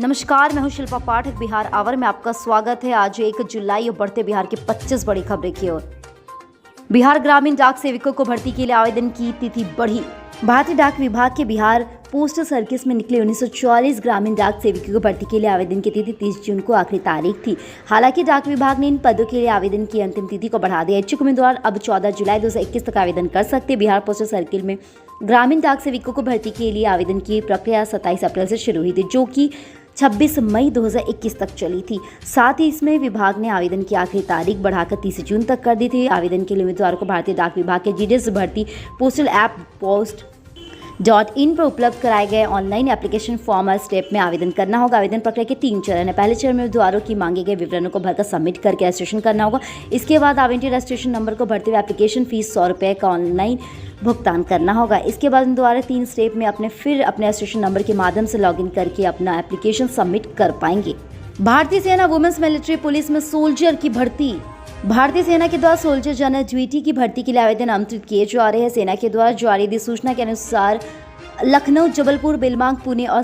नमस्कार, मैं हूं शिल्पा पाठक। बिहार आवर में आपका स्वागत है। आज 1 जुलाई और बढ़ते बिहार की 25 बड़ी खबरें की ओर। बिहार ग्रामीण डाक सेवकों को भर्ती के लिए आवेदन की तिथि बढ़ी। भारतीय डाक विभाग के बिहार पोस्टल सर्किस में निकले 1944 ग्रामीण डाक सेवकों को भर्ती के लिए आवेदन की तिथि 30 जून को आखिरी तारीख थी। हालांकि डाक विभाग ने इन पदों के लिए आवेदन की अंतिम तिथि को बढ़ा दिया। इच्छुक उम्मीदवार अब 14 जुलाई 2021 तक आवेदन कर सकते। बिहार पोस्टल सर्किल में ग्रामीण डाक सेवकों को भर्ती के लिए आवेदन की प्रक्रिया 27 अप्रैल से शुरू हुई थी, जो कि 26 मई 2021 तक चली थी। साथ ही इसमें विभाग ने आवेदन की आखिरी तारीख बढ़ाकर 30 जून तक कर दी थी। आवेदन के लिए उम्मीदवारों को भारतीय डाक विभाग के जीडीएस भर्ती पोस्टल ऐप post.in पर उपलब्ध कराए गए ऑनलाइन एप्लीकेशन फॉर्म और स्टेप में आवेदन करना होगा। आवेदन प्रक्रिया के 3 चरण है। पहले चरण में उम्मीदवारों की मांगे गए विवरणों को भरकर सबमिट करके रजिस्ट्रेशन करना होगा। इसके बाद आवंटित रजिस्ट्रेशन नंबर को भरते हुए एप्लीकेशन फीस 100 रुपये का ऑनलाइन भुगतान करना होगा। इसके बाद उम्मीदवार 3 स्टेप में अपने रजिस्ट्रेशन नंबर के माध्यम से लॉगिन करके अपना एप्लीकेशन सबमिट कर पाएंगे। भारतीय सेना वुमेन्स मिलिट्री पुलिस में सोल्जर की भर्ती। भारतीय सेना के द्वारा सोल्जर जनरल ड्यूटी की भर्ती के लिए आवेदन आमंत्रित किए जा रहे हैं। सेना के द्वारा जारी अधिसूचना के अनुसार लखनऊ, जबलपुर, बिलमांग, पुणे और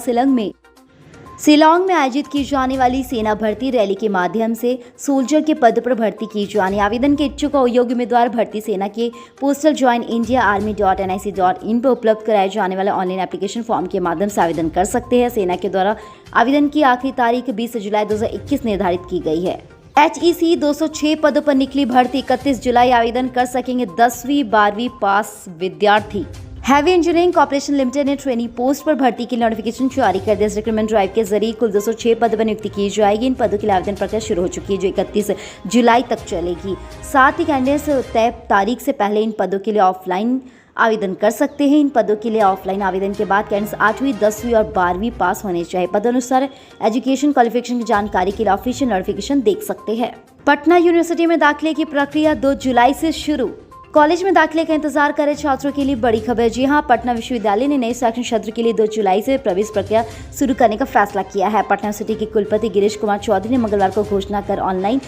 शिलांग में आयोजित की जाने वाली सेना भर्ती रैली के माध्यम से सोल्जर के पद पर भर्ती की जानी। आवेदन के इच्छुक और योग्य उम्मीदवार भर्ती सेना के पोस्टल ज्वाइन इंडिया army.nic.in पर उपलब्ध कराए जाने वाले ऑनलाइन एप्लीकेशन फॉर्म के माध्यम से आवेदन कर सकते हैं। सेना के द्वारा आवेदन की आखिरी तारीख 20 जुलाई 2021 निर्धारित की गई है। HEC 206 पदों पर निकली भर्ती। 31 जुलाई आवेदन कर सकेंगे 10वीं 12वीं पास विद्यार्थी। हैवी इंजीनियरिंग कॉर्पोरेशन लिमिटेड ने ट्रेनिंग पोस्ट पर भर्ती के लिए नोटिफिकेशन जारी कर दिया। रिक्रूटमेंट ड्राइव के जरिए कुल 206 पदों पर नियुक्ति की जाएगी। इन पदों के लिए आवेदन प्रक्रिया शुरू हो चुकी है, जो 31 जुलाई तक चलेगी। साथ ही कैंडिडेट्स तय तारीख से पहले इन पदों के लिए ऑफलाइन आवेदन कर सकते हैं। इन पदों के लिए ऑफलाइन आवेदन के बाद कैंडिडेट्स 8वीं, 10वीं और 12वीं पास होने चाहिए। पदानुसार एजुकेशन क्वालिफिकेशन की जानकारी के लिए ऑफिशियल नोटिफिकेशन देख सकते हैं। पटना यूनिवर्सिटी में दाखिले की प्रक्रिया 2 जुलाई से शुरू। कॉलेज में दाखिले का इंतजार कर रहे छात्रों के लिए बड़ी खबर। जी हां, पटना विश्वविद्यालय ने नए शैक्षणिक सत्र के लिए 2 जुलाई से प्रवेश प्रक्रिया शुरू करने का फैसला किया है। पटना यूनिवर्सिटी के कुलपति गिरीश कुमार चौधरी ने मंगलवार को घोषणा कर ऑनलाइन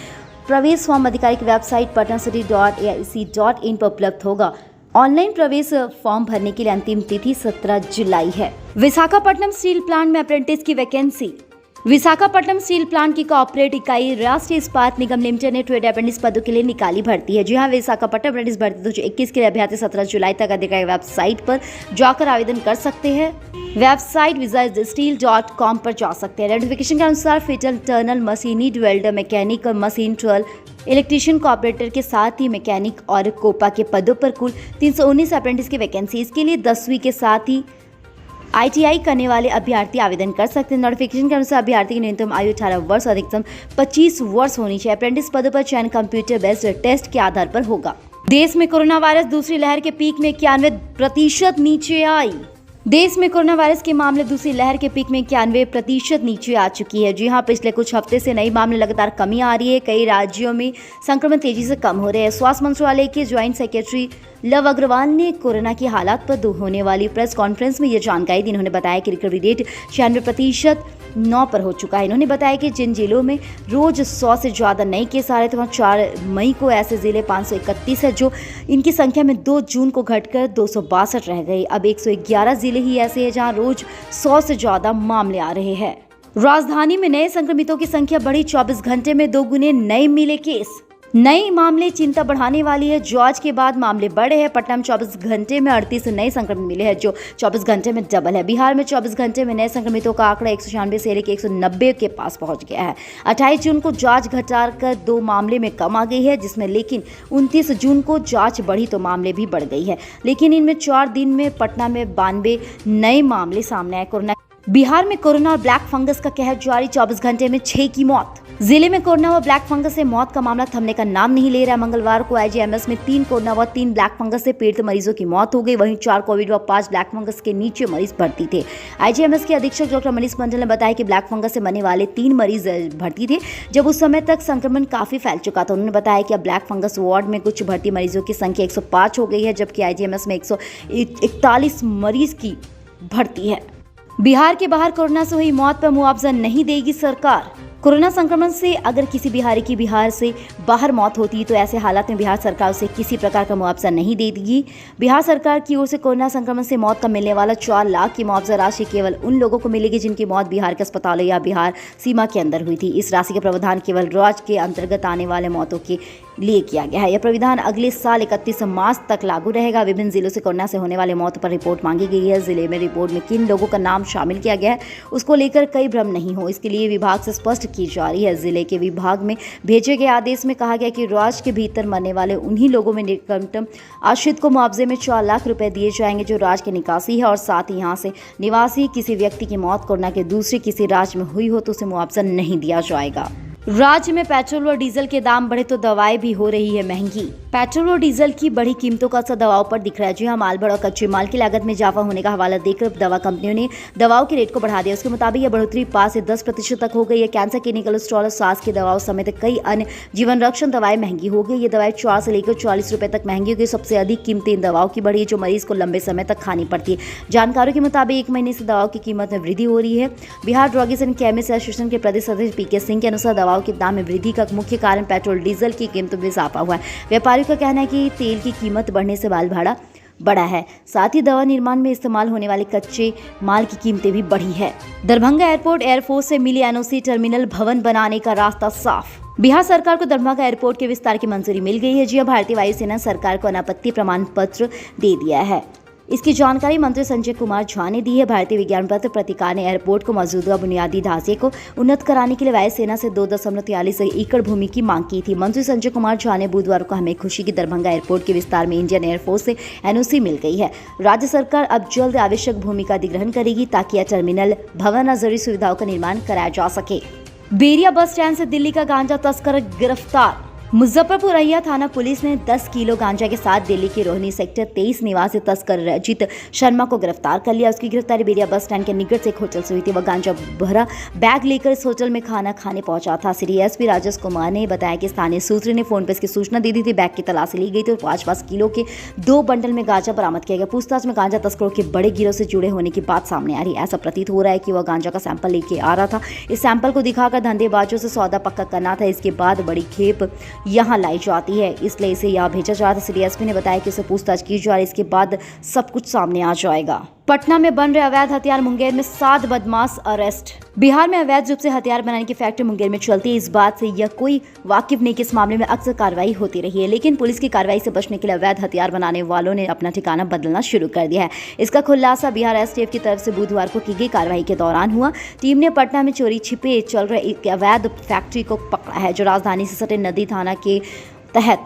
प्रवेश फॉर्म आधिकारिक वेबसाइट patnauniversity.ac.in पर उपलब्ध होगा। ऑनलाइन प्रवेश फॉर्म भरने के लिए अंतिम तिथि 17 जुलाई है। विशाखापट्टनम स्टील प्लांट में अप्रेंटिस की वैकेंसी। विशाखापट्टनम स्टील प्लांट की कॉर्पोरेट इकाई राष्ट्रीय इस्पात निगम लिमिटेड ने ट्रेड अप्रेंटिस पदों के लिए निकाली भर्ती है। जी हां, विशाखापट्टनम अप्रेंटिस भर्ती 2021 के लिए अभ्यर्थी 17 जुलाई तक आधिकारिक वेबसाइट पर जाकर आवेदन कर सकते हैं। वेबसाइट visasteel.com पर जा सकते हैं। नोटिफिकेशन के अनुसार fitter, turner, machinist, welder, mechanic और मशीन टूल इलेक्ट्रीशियन कॉपरेटर के साथ ही मैकेनिक और कोपा के पदों पर कुल 319 अप्रेंटिस की वैकेंसी। इसके लिए 10वीं के साथ ही ITI करने वाले अभ्यर्थी आवेदन कर सकते हैं। नोटिफिकेशन के अनुसार अभ्यर्थी की न्यूनतम आयु 18 वर्ष और अधिकतम 25 वर्ष होनी चाहिए। अप्रेंटिस पदों पर चयन कंप्यूटर बेस्ड टेस्ट के आधार पर होगा। देश में कोरोना वायरस दूसरी लहर के पीक में 91% नीचे आई। देश में कोरोना वायरस के मामले दूसरी लहर के पीक में 91% नीचे आ चुकी है। जी हां, पिछले कुछ हफ्ते से नए मामले लगातार कमी आ रही है। कई राज्यों में संक्रमण तेजी से कम हो रहे हैं। स्वास्थ्य मंत्रालय के ज्वाइंट सेक्रेटरी लव अग्रवाल ने कोरोना की हालात पर होने वाली प्रेस कॉन्फ्रेंस में यह जानकारी दी। इन्होंने बताया कि रिकवरी रेट 96% 9 पर हो चुका है। इन्होंने बताया कि जिन जिलों में रोज 100 से ज़्यादा नए केस आ रहे थे, वहाँ 4 मई को ऐसे जिले 531 है, जो इनकी संख्या में 2 जून को घटकर 262 रह गई। अब 111 जिले ही ऐसे हैं जहाँ रोज 100 से ज़्यादा मामले आ रहे हैं। राजधानी में नए संक्रमितों की संख्या बढ़ी। 24 घंटे में 2 गुने नए मिले केस। नए मामले चिंता बढ़ाने वाली है। जॉर्ज के बाद मामले बढ़े हैं। पटना में 24 घंटे में 38 नए संक्रमित मिले हैं, जो 24 घंटे में डबल है। बिहार में 24 घंटे में नए संक्रमितों का आंकड़ा 196 से लेकर 190 के पास पहुंच गया है। 28 जून को जांच घटाकर 2 मामले में कम आ गई है, जिसमें लेकिन 29 जून को जांच बढ़ी तो मामले भी बढ़ गई है। लेकिन इनमें 4 दिन में पटना में 92 नए मामले सामने आए। बिहार में कोरोना और ब्लैक फंगस का कहर जारी। 24 घंटे में 6 की मौत। जिले में कोरोना व ब्लैक फंगस से मौत का मामला थमने का नाम नहीं ले रहा। मंगलवार को IGMS में 3 कोरोना व 3 ब्लैक फंगस से पीड़ित मरीजों की मौत हो गई। वहीं 4 कोविड व 5 ब्लैक फंगस के नीचे मरीज भर्ती थे। IGMS के अधीक्षक डॉक्टर मनीष मंडल ने बताया कि ब्लैक फंगस से मरने वाले 3 मरीज भर्ती थे, जब उस समय तक संक्रमण काफी फैल चुका था। उन्होंने बताया कि अब ब्लैक फंगस वार्ड में कुछ भर्ती मरीजों की संख्या 105 हो गई है, जबकि IGMS में 141 मरीज की भर्ती है। बिहार के बाहर कोरोना से हुई मौत पर मुआवजा नहीं देगी सरकार। कोरोना संक्रमण से अगर किसी बिहारी की बिहार से बाहर मौत होती तो ऐसे हालात में बिहार सरकार उसे किसी प्रकार का मुआवजा नहीं देगी। बिहार सरकार की ओर से कोरोना संक्रमण से मौत का मिलने वाला 4 लाख की मुआवजा राशि केवल उन लोगों को मिलेगी जिनकी मौत बिहार के अस्पतालों या बिहार सीमा के अंदर हुई थी। इस राशि का प्रावधान केवल राज्य के अंतर्गत आने वाले मौतों के लिए किया गया है। यह प्रावधान अगले साल 31 मार्च तक लागू रहेगा। विभिन्न जिलों से कोरोना से होने वाले मौतों पर रिपोर्ट मांगी गई है। जिले में रिपोर्ट में किन लोगों का नाम शामिल किया गया है उसको लेकर कई भ्रम नहीं हो, इसके लिए विभाग से स्पष्ट की जा रही है। जिले के विभाग में भेजे गए आदेश में कहा गया कि राज्य के भीतर मरने वाले उन्हीं लोगों में निकटतम आश्रित को मुआवजे में 4 लाख रुपए दिए जाएंगे जो राज्य के निवासी है और साथ ही यहाँ से निवासी किसी व्यक्ति की मौत कोरोना के दूसरे किसी राज्य में हुई हो तो उसे मुआवजा नहीं दिया जाएगा। राज्य में पेट्रोल और डीजल के दाम बढ़े तो दवाएं भी हो रही है महंगी। पेट्रोल और डीजल की बढ़ी कीमतों का असर दवाओं पर दिख रहा है। जी हाँ, माल बढ़ और कच्चे माल की लागत में इजाफा होने का हवाला देकर दवा कंपनियों ने दवाओं के रेट को बढ़ा दिया। उसके मुताबिक यह बढ़ोतरी 5 से 10% तक हो गई है। कैंसर, किडनी, कोलेस्ट्रॉल और सांस की दवाओं समेत कई अन्य जीवन रक्षण दवाएं महंगी हो गई। ये दवाएं 4 से लेकर 40 रुपए तक महंगी हो गई। सबसे अधिक कीमतें इन दवाओं की बढ़ी है जो मरीज को लंबे समय तक खानी पड़ती है। जानकारों के मुताबिक 1 महीने से दवाओं की कीमत में वृद्धि हो रही है। Bihar drugs and chemist association के प्रदेश अध्यक्ष पीके सिंह के अनुसार दवाओं के दाम में वृद्धि का मुख्य कारण पेट्रोल डीजल की कीमतों में इजाफा हुआ है। व्यापारियों का कहना है कि तेल की कीमत बढ़ने से माल भाड़ा बढ़ा है, साथ ही दवा निर्माण में इस्तेमाल होने वाले कच्चे माल की कीमतें भी बढ़ी है। दरभंगा एयरपोर्ट एयरफोर्स से मिली एनओसी, टर्मिनल भवन बनाने का रास्ता साफ। बिहार सरकार को दरभंगा एयरपोर्ट के विस्तार की मंजूरी मिल गई है। जी, भारतीय वायुसेना सरकार को अनापत्ति प्रमाण पत्र दे दिया है। इसकी जानकारी मंत्री संजय कुमार झा ने दी है। भारतीय विज्ञान पत्र पत्रिका ने एयरपोर्ट को मौजूदा बुनियादी ढांचे को उन्नत कराने के लिए वायुसेना से 2.43 एकड़ भूमि की मांग की थी। मंत्री संजय कुमार झा ने बुधवार को हमें खुशी की दरभंगा एयरपोर्ट के विस्तार में इंडियन एयरफोर्स से एनओसी मिल गई है। राज्य सरकार अब जल्द आवश्यक भूमि का अधिग्रहण करेगी ताकि यह टर्मिनल भवन और जरूरी सुविधाओं का निर्माण कराया जा सके। बेरिया बस स्टैंड से दिल्ली का गांजा तस्कर गिरफ्तार। मुजफ्फरपुर अहिया थाना पुलिस ने 10 किलो गांजा के साथ दिल्ली के रोहिणी सेक्टर 23 निवासी तस्कर रजित शर्मा को गिरफ्तार कर लिया। उसकी गिरफ्तारी बेरिया बस स्टैंड के निकट से एक होटल से हुई थी। वह गांजा भरा बैग लेकर इस होटल में खाना खाने पहुंचा था। श्री एसपी राजेश कुमार ने बताया कि स्थानीय सूत्र ने फोन पर इसकी सूचना दी थी। बैग की तलाशी ली गई थी और 5 किलो के 2 बंडल में गांजा बरामद किया गया। पूछताछ में गांजा तस्करों के बड़े गिरोह से जुड़े होने की बात सामने आ रही है। ऐसा प्रतीत हो रहा है कि वह गांजा का सैंपल लेके आ रहा था। इस सैंपल को दिखाकर धंधेबाजों से सौदा पक्का करना था। इसके बाद बड़ी खेप यहाँ लाई जाती है, इसलिए इसे यहाँ भेजा जा रहा था। श्री एसपी ने बताया कि इसे पूछताछ की जा रही है, इसके बाद सब कुछ सामने आ जाएगा। पटना में बन रहे अवैध हथियार, मुंगेर में 7 बदमाश अरेस्ट। बिहार में अवैध रूप से हथियार बनाने की फैक्ट्री मुंगेर में चलती है। इस बात से यह कोई वाकिफ नहीं कि इस मामले में अक्सर कार्रवाई होती रही है, लेकिन पुलिस की कार्रवाई से बचने के लिए अवैध हथियार बनाने वालों ने अपना ठिकाना बदलना शुरू कर दिया है। इसका खुलासा बिहार एसटीएफ की तरफ से बुधवार को की गई कार्रवाई के दौरान हुआ। टीम ने पटना में चोरी छिपे चल रहे एक अवैध फैक्ट्री को पकड़ा है जो राजधानी से सटे नदी थाना के तहत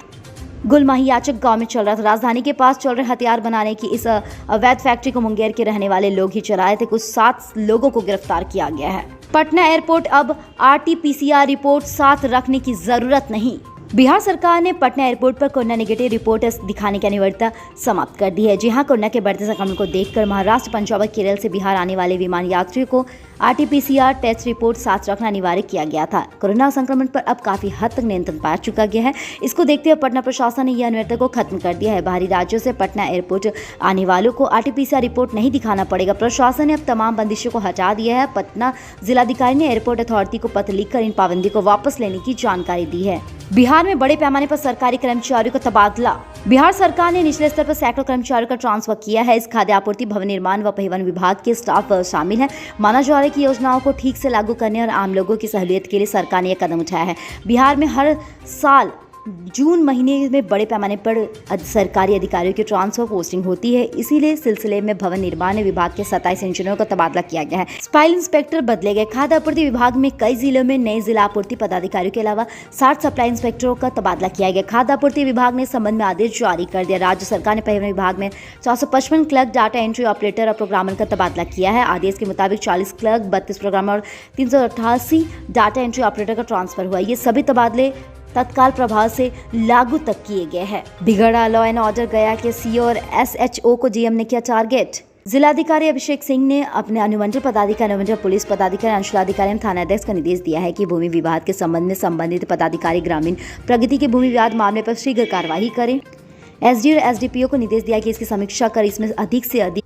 गुलमहियाचक गांव में चल रहा था। राजधानी के पास चल रहे हथियार बनाने की इस अवैध फैक्ट्री को मुंगेर के रहने वाले लोग ही चलाए थे। कुछ 7 लोगों को गिरफ्तार किया गया है। पटना एयरपोर्ट अब RT-PCR रिपोर्ट साथ रखने की जरूरत नहीं। बिहार सरकार ने पटना एयरपोर्ट पर कोरोना नेगेटिव रिपोर्ट दिखाने की अनिवार्यता समाप्त कर दी है। जी हां, कोरोना के बढ़ते संक्रमण को देखकर महाराष्ट्र, पंजाब और केरल से बिहार आने वाले विमान यात्रियों को RT-PCR टेस्ट रिपोर्ट साथ रखना अनिवार्य किया गया था। कोरोना संक्रमण पर अब काफी हद तक नियंत्रण पा चुका गया है। इसको देखते हुए पटना प्रशासन ने यह अनिवार्यता को खत्म कर दिया है। बाहरी राज्यों से पटना एयरपोर्ट आने वालों को RT-PCR रिपोर्ट नहीं दिखाना पड़ेगा। प्रशासन ने अब तमाम बंदिशों को हटा दिया है। पटना जिलाधिकारी ने एयरपोर्ट अथॉरिटी को पत्र लिखकर इन पाबंदी को वापस लेने की जानकारी दी है। बिहार में बड़े पैमाने पर सरकारी कर्मचारियों का तबादला। बिहार सरकार ने निचले स्तर पर सैकड़ों कर्मचारियों का ट्रांसफर किया है। इस खाद्य आपूर्ति, भवन निर्माण व परिवहन विभाग के स्टाफ शामिल है। माना जा रहा है कि योजनाओं को ठीक से लागू करने और आम लोगों की सहूलियत के लिए सरकार ने यह कदम उठाया है। बिहार में हर साल जून महीने में बड़े पैमाने पर सरकारी अधिकारियों की ट्रांसफर पोस्टिंग होती है। इसीलिए सिलसिले में भवन निर्माण विभाग के 27 इंजीनियरों का तबादला किया गया है। स्पाइल इंस्पेक्टर बदले गए। खाद्य आपूर्ति विभाग में कई जिलों में नए जिला आपूर्ति पदाधिकारियों के अलावा 60 सप्लाई इंस्पेक्टरों का तबादला किया गया। खाद्य आपूर्ति विभाग ने इस संबंध में आदेश जारी कर दिया। राज्य सरकार ने परिवहन विभाग में 455 क्लर्क, डाटा एंट्री ऑपरेटर और प्रोग्रामर का तबादला किया है। आदेश के मुताबिक 40 क्लर्क, 32 प्रोग्रामर और 388 डाटा एंट्री ऑपरेटर का ट्रांसफर हुआ। ये सभी तबादले तत्काल प्रभाव से लागू तक किए गए हैं। बिगड़ा लॉ एंड ऑर्डर, गया के सीओ और SHO को GM ने किया टारगेट। जिलाधिकारी अभिषेक सिंह ने अपने अनुमंडल पदाधिकारी, अनुमंडल पुलिस पदाधिकारी, अंचलाधिकारी एवं थानाध्यक्ष को निर्देश दिया है कि भूमि विवाद के संबंध में संबंधित पदाधिकारी ग्रामीण प्रगति के भूमि विवाद मामले पर शीघ्र कार्रवाई करें। SDO और SDPO को निर्देश दिया कि इसकी समीक्षा कर इसमें अधिक से अधिक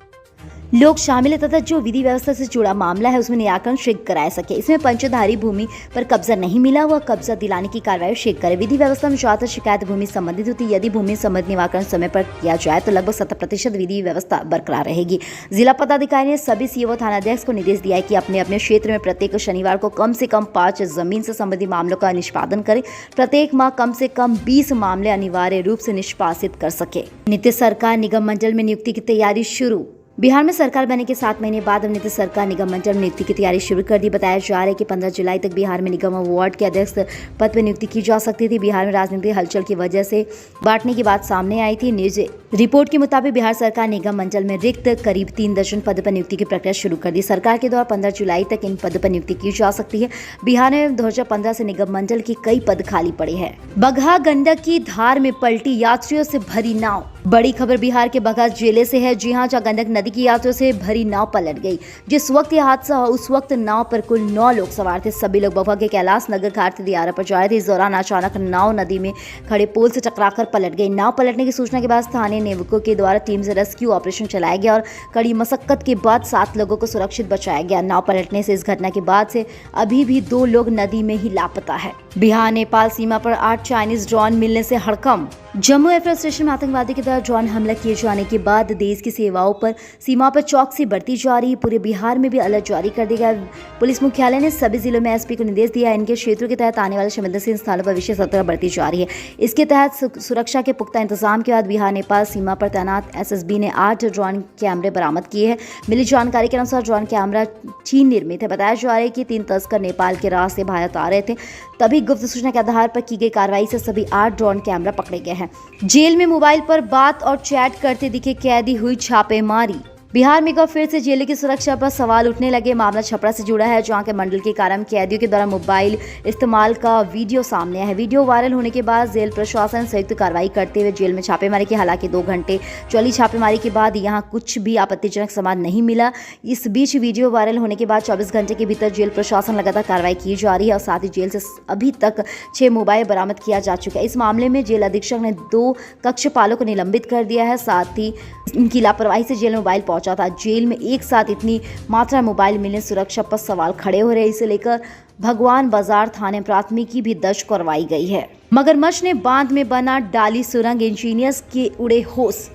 लोग शामिल है तथा जो विधि व्यवस्था से जुड़ा मामला है उसमें निराकरण शीघ्र कराया सके। इसमें पंचधारी भूमि पर कब्जा नहीं मिला हुआ कब्जा दिलाने की कार्रवाई शीघ्र करे। विधि व्यवस्था में ज्यादातर शिकायत भूमि संबंधित होती है। यदि भूमि संबंधित निराकरण समय पर किया जाए तो लगभग 70% विधि व्यवस्था बरकरार रहेगी। जिला पदाधिकारी ने सभी सीओ थानाध्यक्ष को निर्देश दिया है कि अपने अपने क्षेत्र में प्रत्येक शनिवार को कम से कम 5 जमीन से संबंधित मामलों का निष्पादन करें। प्रत्येक माह कम से कम 20 मामले अनिवार्य रूप से निष्पादित कर सके। नीतीश सरकार निगम मंडल में नियुक्ति की तैयारी शुरू। बिहार में सरकार बनने के 7 महीने बाद अब नीतीश सरकार निगम मंडल में नियुक्ति की तैयारी शुरू कर दी। बताया जा रहा है कि 15 जुलाई तक बिहार में निगम वार्ड के अध्यक्ष पद पर नियुक्ति की जा सकती थी। बिहार में राजनीतिक हलचल की वजह से बांटने की बात सामने आई थी। न्यूज रिपोर्ट के मुताबिक बिहार सरकार निगम मंडल में रिक्त करीब 3 दर्जन पद पर नियुक्ति की प्रक्रिया शुरू कर दी। सरकार के द्वारा 15 जुलाई तक इन पद पर नियुक्ति की जा सकती है। बिहार में 2015 से निगम मंडल की कई पद खाली पड़े हैं। बगहा गंडक की धार में पलटी यात्रियों से भरी नाव। बड़ी खबर बिहार के बगहा जिले से है। जी हां, जहां गंडक नदी की यात्रियों से भरी नाव पलट गई। जिस वक्त यह हादसा हुआ उस वक्त नाव पर कुल 9 लोग सवार थे। सभी लोग बगहा के कैलाश नगर घाट से दियारा पर जा रहे थे। इस दौरान अचानक नाव नदी में खड़े पोल से टकराकर पलट गई। नाव पलटने की सूचना के बाद स्थानीय नाविकों के द्वारा टीम से रेस्क्यू ऑपरेशन चलाया गया और कड़ी मशक्कत के बाद 7 लोगों को सुरक्षित बचाया गया। नाव पलटने से इस घटना के बाद से अभी भी 2 लोग नदी में ही लापता है। बिहार नेपाल सीमा पर 8 चाइनीज ड्रोन मिलने से हड़कंप। जम्मू एयरफोर्स स्टेशन में आतंकवादी के द्वारा ड्रोन हमला किए जाने के बाद देश की सेवाओं पर सीमा पर चौकसी बढ़ती जा रही है। पूरे बिहार में भी अलर्ट जारी कर दिया गया। पुलिस मुख्यालय ने सभी जिलों में एसपी को निर्देश दिया है। इनके क्षेत्रों के तहत आने वाले संवेदनशील स्थानों पर विशेष सतर्कता बढ़ती जा रही है। इसके तहत सुरक्षा के पुख्ता इंतजाम के बाद बिहार नेपाल सीमा पर तैनात एसएसबी ने 8 ड्रोन कैमरे बरामद किए हैं। मिली जानकारी के अनुसार ड्रोन कैमरा चीन निर्मित है। बताया जा रहा है कि 3 तस्कर नेपाल के रास्ते भारत आ रहे थे। तभी गुप्त सूचना के आधार पर की गई कार्रवाई से सभी 8 ड्रोन कैमरा पकड़े गए हैं। जेल में मोबाइल पर बात और चैट करते दिखे कैदी, हुई छापेमारी। बिहार में एक बार फिर से जेल की सुरक्षा पर सवाल उठने लगे। मामला छपरा से जुड़ा है, जहां के मंडल के कारण कैदियों के द्वारा मोबाइल इस्तेमाल का वीडियो सामने आया है। वीडियो वायरल होने के बाद जेल प्रशासन संयुक्त कार्रवाई करते हुए जेल में छापेमारी की। हालांकि 2 घंटे चली छापेमारी के बाद यहां कुछ भी आपत्तिजनक सामान नहीं मिला। इस बीच वीडियो वायरल होने के बाद 24 घंटे के भीतर जेल प्रशासन लगातार कार्रवाई की जा रही है और साथ ही जेल से अभी तक 6 मोबाइल बरामद किया जा चुका है। इस मामले में जेल अधीक्षक ने 2 कक्षपालों को निलंबित कर दिया है। साथ ही इनकी लापरवाही से जेल में मोबाइल पहुंचा था। जेल में एक साथ इतनी मात्रा मोबाइल मिलने सुरक्षा पर सवाल खड़े हो रहे हैं। इसे लेकर भगवान बाजार थाने प्राथमिकी भी दर्ज करवाई गई है। मगरमच्छ ने बांध में बना डाली सुरंग, इंजीनियर्स के उड़े होश।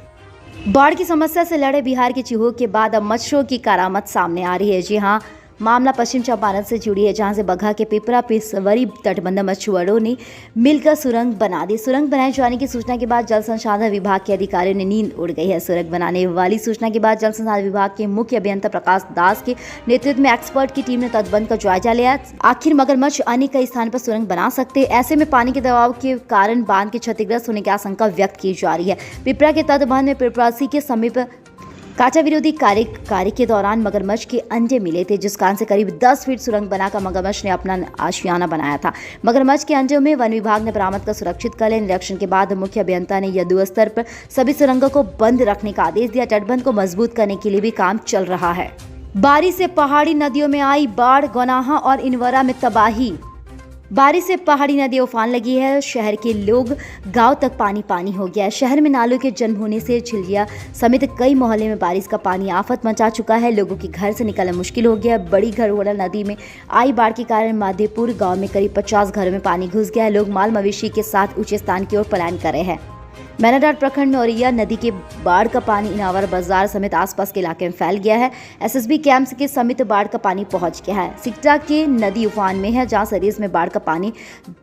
बाढ़ की समस्या से लड़े बिहार के चिहू के बाद अब मच्छरों की करामत सामने आ रही है। जी हाँ, मामला पश्चिम चंपारण से जुड़ी है, जहां से बगहा के पिपरा पेशवरी तटबंध मछुआरों ने मिलकर सुरंग बना दी। सुरंग बनाए जाने की सूचना के बाद जल संसाधन विभाग के अधिकारियों ने नींद उड़ गई है। सुरंग बनाने वाली सूचना के बाद जल संसाधन विभाग के मुख्य अभियंता प्रकाश दास के नेतृत्व में एक्सपर्ट की टीम ने तटबंध का जायजा लिया। आखिर मगरमच्छ अन्य कई स्थान पर सुरंग बना सकते, ऐसे में पानी के दबाव के कारण बांध के क्षतिग्रस्त होने की आशंका व्यक्त की जा रही है। पिपरा के तटबंध में पिपरासी के समीप काटा विरोधी कार्य के दौरान मगरमच्छ के अंडे मिले थे, जिस कारण से करीब 10 फीट सुरंग बनाकर मगरमच्छ ने अपना आशियाना बनाया था। मगरमच्छ के अंडों में वन विभाग ने बरामद कर सुरक्षित कर लिया। निरीक्षण के बाद मुख्य अभियंता ने युद्ध स्तर पर सभी सुरंगों को बंद रखने का आदेश दिया। तटबंध को मजबूत करने के लिए भी काम चल रहा है। बारिश से पहाड़ी नदियों में आई बाढ़, गौनाहा और इनवरा में तबाही। बारिश से पहाड़ी नदी उफान लगी है। शहर के लोग गांव तक पानी हो गया है। शहर में नालों के जन्म होने से झिलजिया समेत कई मोहल्ले में बारिश का पानी आफत मचा चुका है। लोगों के घर से निकलना मुश्किल हो गया है। बड़ी घरघोड़ा नदी में आई बाढ़ के कारण माधेपुर गांव में करीब 50 घरों में पानी घुस गया है। लोग माल मवेशी के साथ ऊंचे स्थान की ओर पलायन कर रहे हैं। मैनाडार प्रखंड में औरैया नदी के बाढ़ का पानी इनावर बाजार समेत आसपास के इलाके में फैल गया है। एसएसबी कैंप के समेत बाढ़ का पानी पहुंच गया है। सिकटा के नदी उफान में है, जहां सरीस में बाढ़ का पानी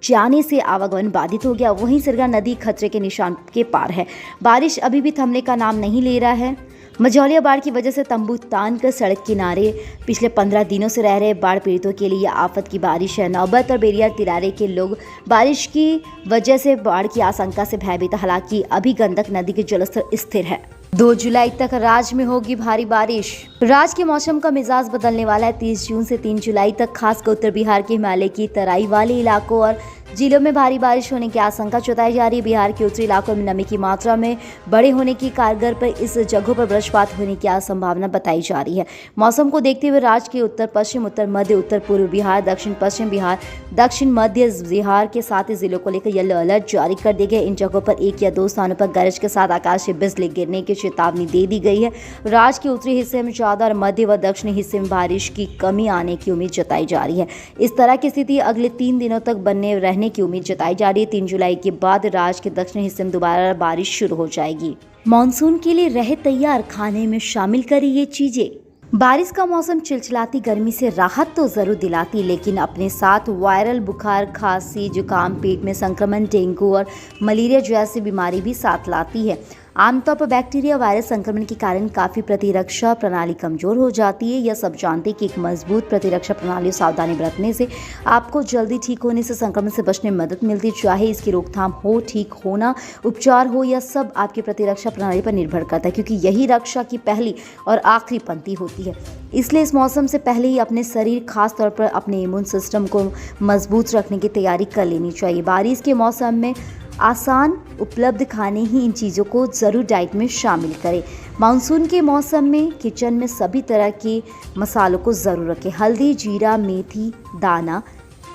जाने से आवागमन बाधित हो गया। वहीं सिरगा नदी खतरे के निशान के पार है। बारिश अभी भी थमने का नाम नहीं ले रहा है। मझौलिया बाढ़ की वजह से तंबू तान कर सड़क किनारे पिछले 15 दिनों से रह रहे बाढ़ पीड़ितों के लिए आफत की बारिश है। नौबत और बेरिया तिरारे के लोग बारिश की वजह से बाढ़ की आशंका से भयभीत। हालांकि अभी गंडक नदी के जलस्तर स्थिर है। 2 जुलाई तक राज्य में होगी भारी बारिश। राज्य के मौसम का मिजाज बदलने वाला है। 30 जून से 3 जुलाई तक खासकर उत्तर बिहार के हिमालय की तराई वाले इलाकों और जिलों में भारी बारिश होने की आशंका जताई जा रही है। बिहार के उत्तरी इलाकों में नमी की मात्रा में बड़े होने की कारगर पर इस जगहों पर वज्रपात होने की संभावना बताई जा रही है। मौसम को देखते हुए राज्य के उत्तर पश्चिम, उत्तर मध्य, उत्तर पूर्व बिहार, दक्षिण पश्चिम बिहार, दक्षिण मध्य बिहार के 7 जिलों को लेकर येलो अलर्ट जारी कर दिए गए। इन जगहों पर 1 या 2 स्थानों पर गरज के साथ आकाशीय बिजली गिरने की चेतावनी दे दी गई है। राज्य के उत्तरी हिस्से में ज़्यादा और मध्य व दक्षिणी हिस्से में बारिश की कमी आने की उम्मीद जताई जा रही है। इस तरह की स्थिति अगले 3 दिनों तक बने रहने की उम्मीद जताई जा रही है। 3 जुलाई के बाद राज्य के दक्षिणी हिस्से में दोबारा बारिश शुरू हो जाएगी। मानसून के लिए रहे तैयार, खाने में शामिल करें ये चीजें। बारिश का मौसम चिलचिलाती गर्मी से राहत तो जरूर दिलाती, लेकिन अपने साथ वायरल बुखार, खांसी, जुकाम, पेट में संक्रमण, डेंगू और मलेरिया जैसी बीमारी भी साथ लाती है। आमतौर पर बैक्टीरिया वायरस संक्रमण के कारण काफ़ी प्रतिरक्षा प्रणाली कमज़ोर हो जाती है। यह सब जानते कि एक मजबूत प्रतिरक्षा प्रणाली और सावधानी बरतने से आपको जल्दी ठीक होने से, संक्रमण से बचने में मदद मिलती है। चाहे इसकी रोकथाम हो, ठीक होना, उपचार हो, यह सब आपकी प्रतिरक्षा प्रणाली पर निर्भर करता है, क्योंकि यही रक्षा की पहली और आखिरी पंक्ति होती है। इसलिए इस मौसम से पहले ही अपने शरीर, खास तौर पर अपने इम्यून सिस्टम को मजबूत रखने की तैयारी कर लेनी चाहिए। बारिश के मौसम में आसान उपलब्ध खाने ही इन चीज़ों को ज़रूर डाइट में शामिल करें। मानसून के मौसम में किचन में सभी तरह के मसालों को ज़रूर रखें। हल्दी, जीरा, मेथी दाना,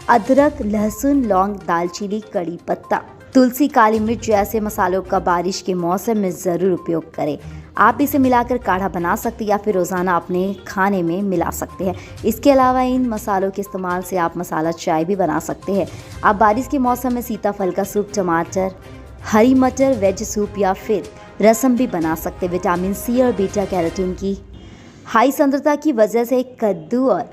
अदरक, लहसुन, लौंग, दालचीनी, कड़ी पत्ता, तुलसी, काली मिर्च जैसे मसालों का बारिश के मौसम में ज़रूर उपयोग करें। आप इसे मिलाकर काढ़ा बना सकते हैं या फिर रोज़ाना अपने खाने में मिला सकते हैं। इसके अलावा इन मसालों के इस्तेमाल से आप मसाला चाय भी बना सकते हैं। आप बारिश के मौसम में सीताफल का सूप, टमाटर, हरी मटर, वेज सूप या फिर रसम भी बना सकते हैं। विटामिन सी और बीटा कैरोटीन की हाई सांद्रता की वजह से कद्दू और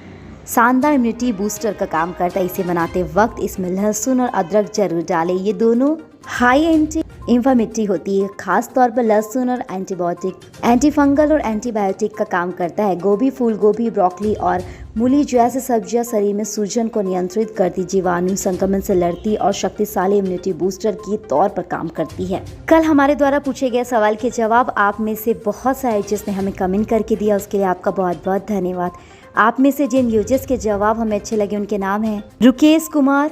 शानदार इम्यूनिटी बूस्टर का काम करता है। इसे बनाते वक्त इसमें लहसुन और अदरक जरूर डालें। ये दोनों हाई एंटी इंफ्लेमेटरी होती है। खास तौर पर लहसुन और एंटीबायोटिक, एंटीफंगल और एंटीबायोटिक का काम करता है। गोभी, फूल गोभी, ब्रोकली और मूली जैसे सब्जियां शरीर में सूजन को नियंत्रित करती, जीवाणु संक्रमण से लड़ती और शक्तिशाली इम्यूनिटी बूस्टर के तौर पर काम करती है। कल हमारे द्वारा पूछे गए सवाल के जवाब आप में से बहुत सारे जिसने हमें कमेंट करके दिया, उसके लिए आपका बहुत बहुत धन्यवाद। आप में से जिन यूजर्स के जवाब हमें अच्छे लगे उनके नाम हैं रुकेश कुमार,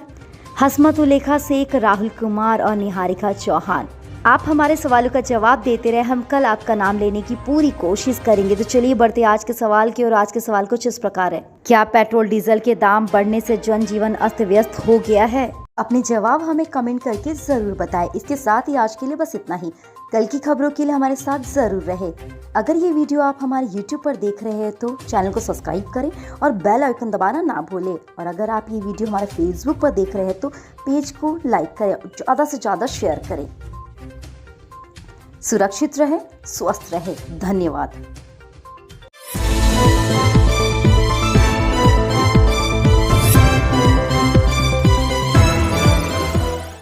हसमतुलेखा शेख, राहुल कुमार और निहारिका चौहान। आप हमारे सवालों का जवाब देते रहे, हम कल आपका नाम लेने की पूरी कोशिश करेंगे। तो चलिए बढ़ते आज के सवाल की ओर। आज के सवाल कुछ इस प्रकार है: क्या पेट्रोल डीजल के दाम बढ़ने से जनजीवन अस्त व्यस्त हो गया है? अपने जवाब हमें कमेंट करके जरूर बताएं। इसके साथ ही आज के लिए बस इतना ही। कल की खबरों के लिए हमारे साथ जरूर रहे। अगर ये वीडियो आप हमारे YouTube पर देख रहे हैं तो चैनल को सब्सक्राइब करें और बेल आइकन दबाना ना भूलें। और अगर आप ये वीडियो हमारे Facebook पर देख रहे हैं तो पेज को लाइक करें और ज़्यादा से ज़्यादा शेयर करें। सुरक्षित रहें, स्वस्थ रहें। धन्यवाद।